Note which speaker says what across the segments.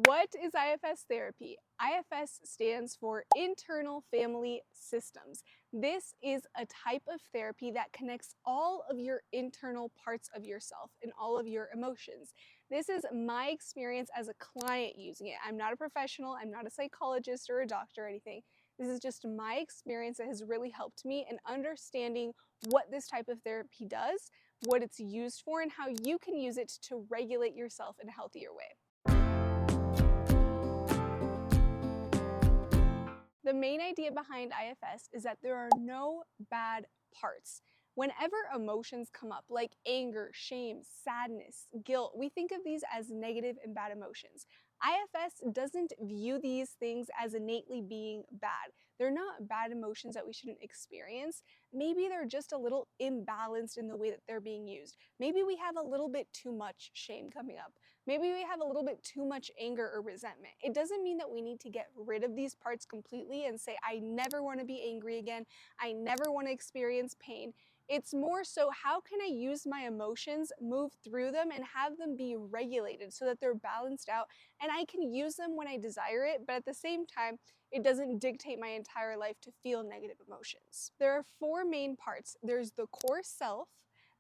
Speaker 1: What is IFS therapy? IFS stands for Internal Family Systems. This is a type of therapy that connects all of your internal parts of yourself and all of your emotions. This is my experience as a client using it. I'm not a professional, I'm not a psychologist or a doctor or anything. This is just my experience that has really helped me in understanding what this type of therapy does, what it's used for, and how you can use it to regulate yourself in a healthier way. The main idea behind IFS is that there are no bad parts. Whenever emotions come up, like anger, shame, sadness, guilt, we think of these as negative and bad emotions. IFS doesn't view these things as innately being bad. They're not bad emotions that we shouldn't experience. Maybe they're just a little imbalanced in the way that they're being used. Maybe we have a little bit too much shame coming up. Maybe we have a little bit too much anger or resentment. It doesn't mean that we need to get rid of these parts completely and say, I never want to be angry again. I never want to experience pain. It's more so, how can I use my emotions, move through them, and have them be regulated so that they're balanced out and I can use them when I desire it, but at the same time, it doesn't dictate my entire life to feel negative emotions. There are four main parts. There's the core self,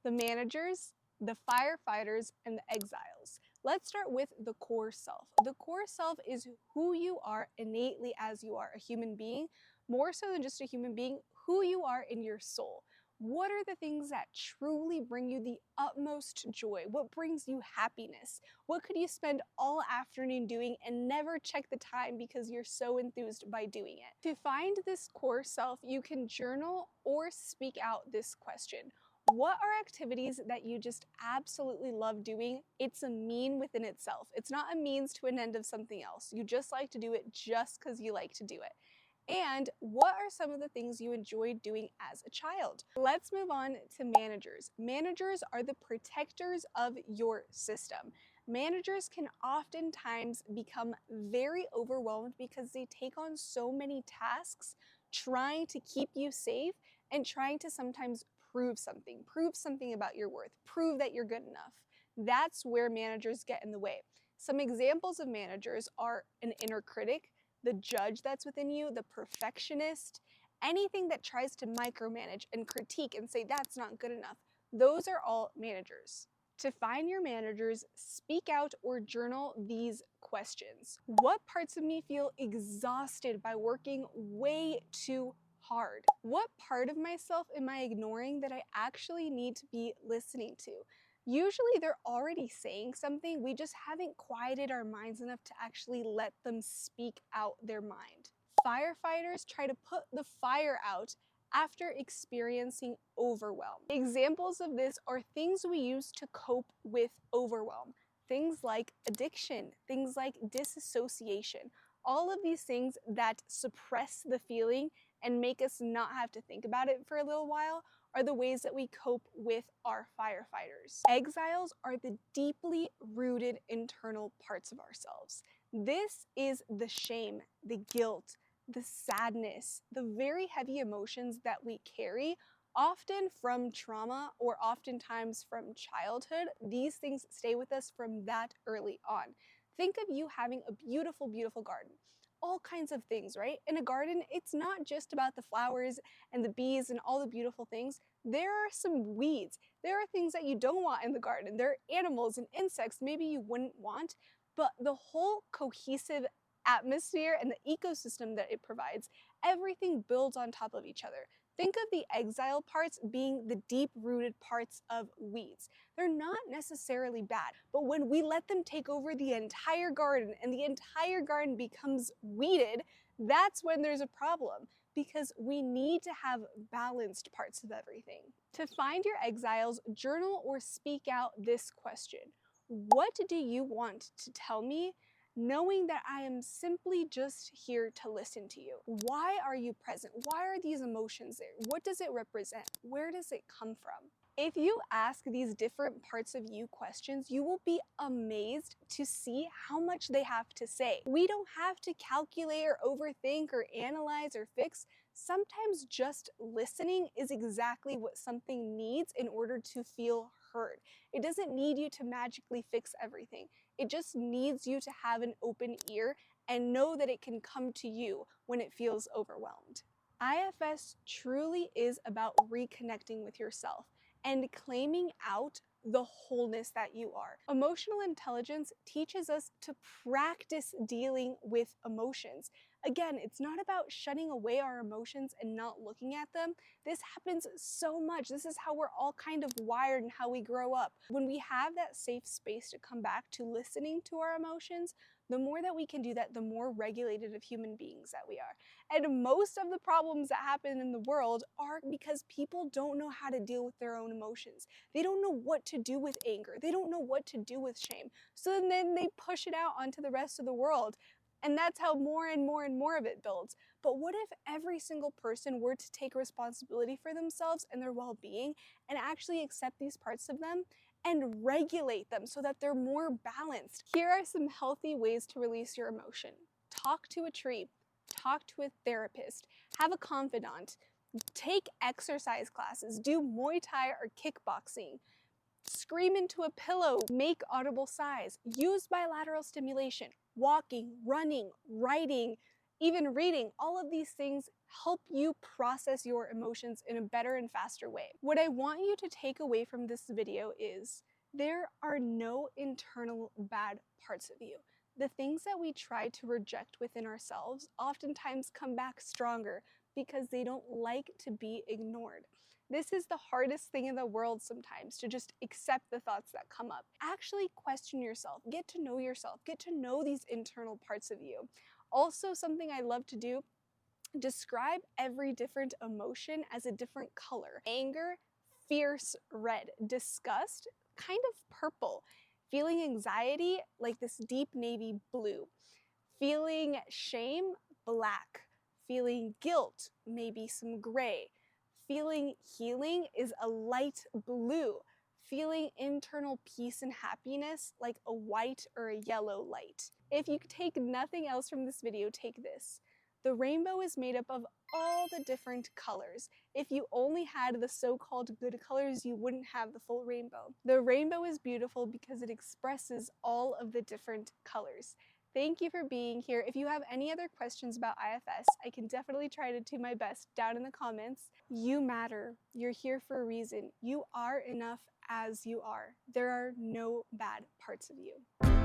Speaker 1: the managers, the firefighters, and the exiles. Let's start with the core self. The core self is who you are innately as you are a human being, more so than just a human being, who you are in your soul. What are the things that truly bring you the utmost joy? What brings you happiness? What could you spend all afternoon doing and never check the time because you're so enthused by doing it? To find this core self, you can journal or speak out this question. What are activities that you just absolutely love doing? It's a mean within itself. It's not a means to an end of something else. You just like to do it just because you like to do it. And what are some of the things you enjoyed doing as a child? Let's move on to managers. Managers are the protectors of your system. Managers can oftentimes become very overwhelmed because they take on so many tasks, trying to keep you safe and trying to sometimes prove something about your worth, prove that you're good enough. That's where managers get in the way. Some examples of managers are an inner critic, the judge that's within you, the perfectionist, anything that tries to micromanage and critique and say that's not good enough. Those are all managers. To find your managers, speak out or journal these questions. What parts of me feel exhausted by working way too hard? What part of myself am I ignoring that I actually need to be listening to? Usually they're already saying something, we just haven't quieted our minds enough to actually let them speak out their mind. Firefighters try to put the fire out after experiencing overwhelm. Examples of this are things we use to cope with overwhelm. Things like addiction, things like disassociation. All of these things that suppress the feeling and make us not have to think about it for a little while are the ways that we cope with our firefighters. Exiles are the deeply rooted internal parts of ourselves. This is the shame, the guilt, the sadness, the very heavy emotions that we carry, often from trauma or oftentimes from childhood. These things stay with us from that early on. Think of you having a beautiful, beautiful garden. All kinds of things, right? In a garden, it's not just about the flowers and the bees and all the beautiful things. There are some weeds. There are things that you don't want in the garden. There are animals and insects maybe you wouldn't want, but the whole cohesive atmosphere and the ecosystem that it provides, everything builds on top of each other. Think of the exile parts being the deep-rooted parts of weeds. They're not necessarily bad, but when we let them take over the entire garden and the entire garden becomes weeded, that's when there's a problem, because we need to have balanced parts of everything. To find your exiles, journal or speak out this question. What do you want to tell me, knowing that I am simply just here to listen to you? Why are you present? Why are these emotions there? What does it represent? Where does it come from? If you ask these different parts of you questions, you will be amazed to see how much they have to say. We don't have to calculate or overthink or analyze or fix. Sometimes just listening is exactly what something needs in order to feel heard. It doesn't need you to magically fix everything. It just needs you to have an open ear and know that it can come to you when it feels overwhelmed. IFS truly is about reconnecting with yourself and claiming out the wholeness that you are. Emotional intelligence teaches us to practice dealing with emotions. Again, it's not about shutting away our emotions and not looking at them. This happens so much. This is how we're all kind of wired and how we grow up. When we have that safe space to come back to listening to our emotions, the more that we can do that, the more regulated of human beings that we are. And most of the problems that happen in the world are because people don't know how to deal with their own emotions. They don't know what to do with anger. They don't know what to do with shame. So then they push it out onto the rest of the world. And that's how more and more and more of it builds. But what if every single person were to take responsibility for themselves and their well-being and actually accept these parts of them and regulate them so that they're more balanced? Here are some healthy ways to release your emotion. Talk to a tree. Talk to a therapist. Have a confidant. Take exercise classes. Do Muay Thai or kickboxing. Scream into a pillow. Make audible sighs. Use bilateral stimulation. Walking, running, writing, even reading. All of these things help you process your emotions in a better and faster way. What I want you to take away from this video is there are no internal bad parts of you. The things that we try to reject within ourselves oftentimes come back stronger because they don't like to be ignored. This is the hardest thing in the world sometimes, to just accept the thoughts that come up. Actually question yourself, get to know these internal parts of you. Also, something I love to do, describe every different emotion as a different color. Anger, fierce red. Disgust, kind of purple. Feeling anxiety, like this deep navy blue. Feeling shame, black. Feeling guilt, maybe some gray. Feeling healing is a light blue. Feeling internal peace and happiness, like a white or a yellow light. If you take nothing else from this video, take this. The rainbow is made up of all the different colors. If you only had the so-called good colors, you wouldn't have the full rainbow. The rainbow is beautiful because it expresses all of the different colors. Thank you for being here. If you have any other questions about IFS, I can definitely try to do my best down in the comments. You matter. You're here for a reason. You are enough as you are. There are no bad parts of you.